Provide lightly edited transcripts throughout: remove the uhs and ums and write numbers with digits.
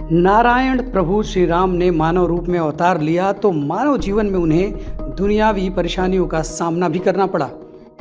नारायण प्रभु श्री राम ने मानव रूप में अवतार लिया तो मानव जीवन में उन्हें दुनियावी परेशानियों का सामना भी करना पड़ा।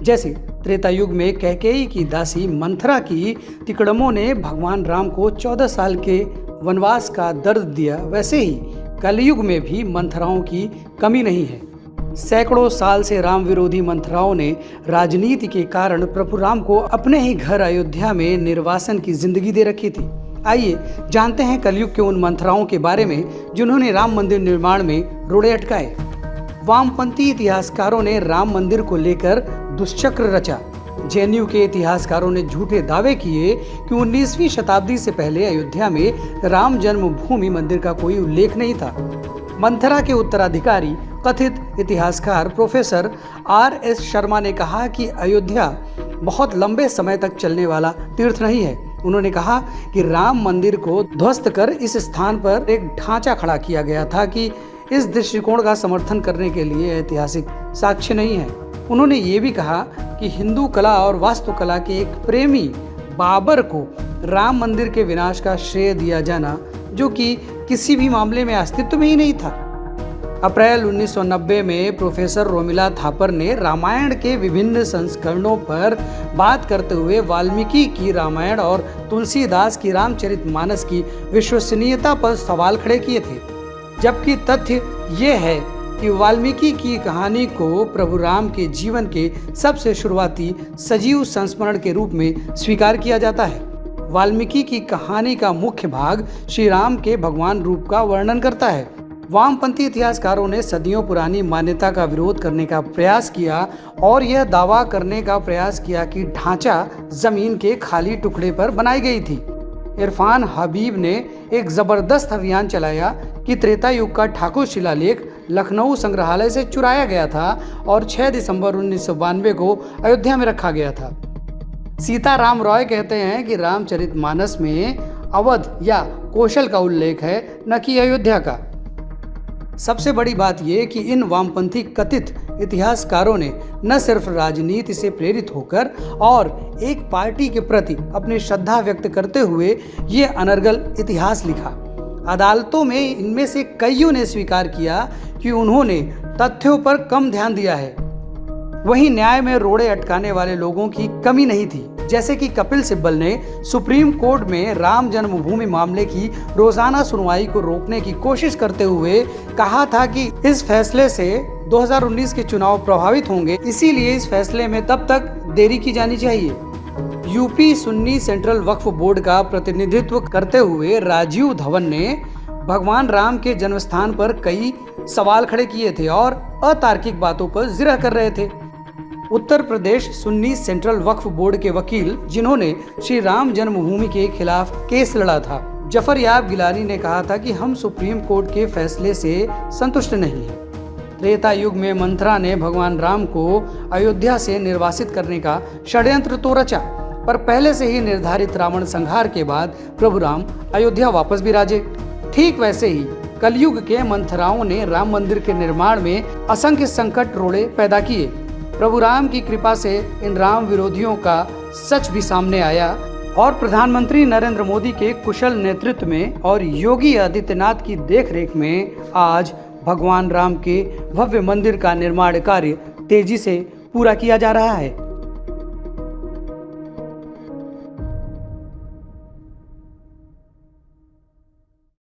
जैसे त्रेता युग में कैकेयी की दासी मंथरा की तिकड़मों ने भगवान राम को 14 साल के वनवास का दर्द दिया, वैसे ही कलयुग में भी मंथराओं की कमी नहीं है। सैकड़ों साल से राम विरोधी मंथराओं ने राजनीति के कारण प्रभु राम को अपने ही घर अयोध्या में निर्वासन की जिंदगी दे रखी थी। आइए जानते हैं कलयुग के उन मंथराओं के बारे में जिन्होंने राम मंदिर निर्माण में रोड़े अटकाए। वामपंथी इतिहासकारों ने राम मंदिर को लेकर दुष्चक्र रचा। जेएनयू के इतिहासकारों ने झूठे दावे किए कि 19वीं शताब्दी से पहले अयोध्या में राम जन्मभूमि मंदिर का कोई उल्लेख नहीं था। मंथरा के उत्तराधिकारी कथित इतिहासकार प्रोफेसर RS शर्मा ने कहा कि अयोध्या बहुत लंबे समय तक चलने वाला तीर्थ नहीं है। उन्होंने कहा कि राम मंदिर को ध्वस्त कर इस स्थान पर एक ढांचा खड़ा किया गया था कि इस दृष्टिकोण का समर्थन करने के लिए ऐतिहासिक साक्ष्य नहीं है। उन्होंने ये भी कहा कि हिंदू कला और वास्तुकला के एक प्रेमी बाबर को राम मंदिर के विनाश का श्रेय दिया जाना, जो कि किसी भी मामले में अस्तित्व में ही नहीं था। अप्रैल 1990 में प्रोफेसर रोमिला थापर ने रामायण के विभिन्न संस्करणों पर बात करते हुए वाल्मीकि की रामायण और तुलसीदास की रामचरितमानस की विश्वसनीयता पर सवाल खड़े किए थे, जबकि तथ्य ये है कि वाल्मीकि की कहानी को प्रभु राम के जीवन के सबसे शुरुआती सजीव संस्मरण के रूप में स्वीकार किया जाता है। वाल्मीकि की कहानी का मुख्य भाग श्री राम के भगवान रूप का वर्णन करता है। वामपंथी इतिहासकारों ने सदियों पुरानी मान्यता का विरोध करने का प्रयास किया और यह दावा करने का प्रयास किया कि ढांचा जमीन के खाली टुकड़े पर बनाई गई थी। इरफान हबीब ने एक जबरदस्त अभियान चलाया कि त्रेता युग का ठाकुर शिलालेख लखनऊ संग्रहालय से चुराया गया था और 6 दिसंबर 1992 को अयोध्या में रखा गया था। सीताराम रॉय कहते हैं कि रामचरितमानस में अवध या कौशल का उल्लेख है, न कि अयोध्या का। सबसे बड़ी बात यह कि इन वामपंथी कथित इतिहासकारों ने न सिर्फ राजनीति से प्रेरित होकर और एक पार्टी के प्रति अपनी श्रद्धा व्यक्त करते हुए ये अनर्गल इतिहास लिखा। अदालतों में इनमें से कईयों ने स्वीकार किया कि उन्होंने तथ्यों पर कम ध्यान दिया है। वहीं न्याय में रोड़े अटकाने वाले लोगों की कमी नहीं थी, जैसे कि कपिल सिब्बल ने सुप्रीम कोर्ट में राम जन्मभूमि मामले की रोजाना सुनवाई को रोकने की कोशिश करते हुए कहा था कि इस फैसले से 2019 के चुनाव प्रभावित होंगे, इसीलिए इस फैसले में तब तक देरी की जानी चाहिए। यूपी सुन्नी सेंट्रल वक्फ बोर्ड का प्रतिनिधित्व करते हुए राजीव धवन ने भगवान राम के जन्मस्थान पर कई सवाल खड़े किए थे और अतार्किक बातों पर जिरह कर रहे थे। उत्तर प्रदेश सुन्नी सेंट्रल वक्फ बोर्ड के वकील, जिन्होंने श्री राम जन्मभूमि के खिलाफ केस लड़ा था, जफर याब गिलानी ने कहा था कि हम सुप्रीम कोर्ट के फैसले से संतुष्ट नहीं हैं। त्रेता युग में मंथरा ने भगवान राम को अयोध्या से निर्वासित करने का षड्यंत्र तो रचा, पर पहले से ही निर्धारित रावण संहार के बाद प्रभु राम अयोध्या वापस भी राजे। ठीक वैसे ही कलयुग के मंथराओं ने राम मंदिर के निर्माण में असंख्य संकट रोड़े पैदा किए। प्रभु राम की कृपा से इन राम विरोधियों का सच भी सामने आया और प्रधानमंत्री नरेंद्र मोदी के कुशल नेतृत्व में और योगी आदित्यनाथ की देखरेख में आज भगवान राम के भव्य मंदिर का निर्माण कार्य तेजी से पूरा किया जा रहा है।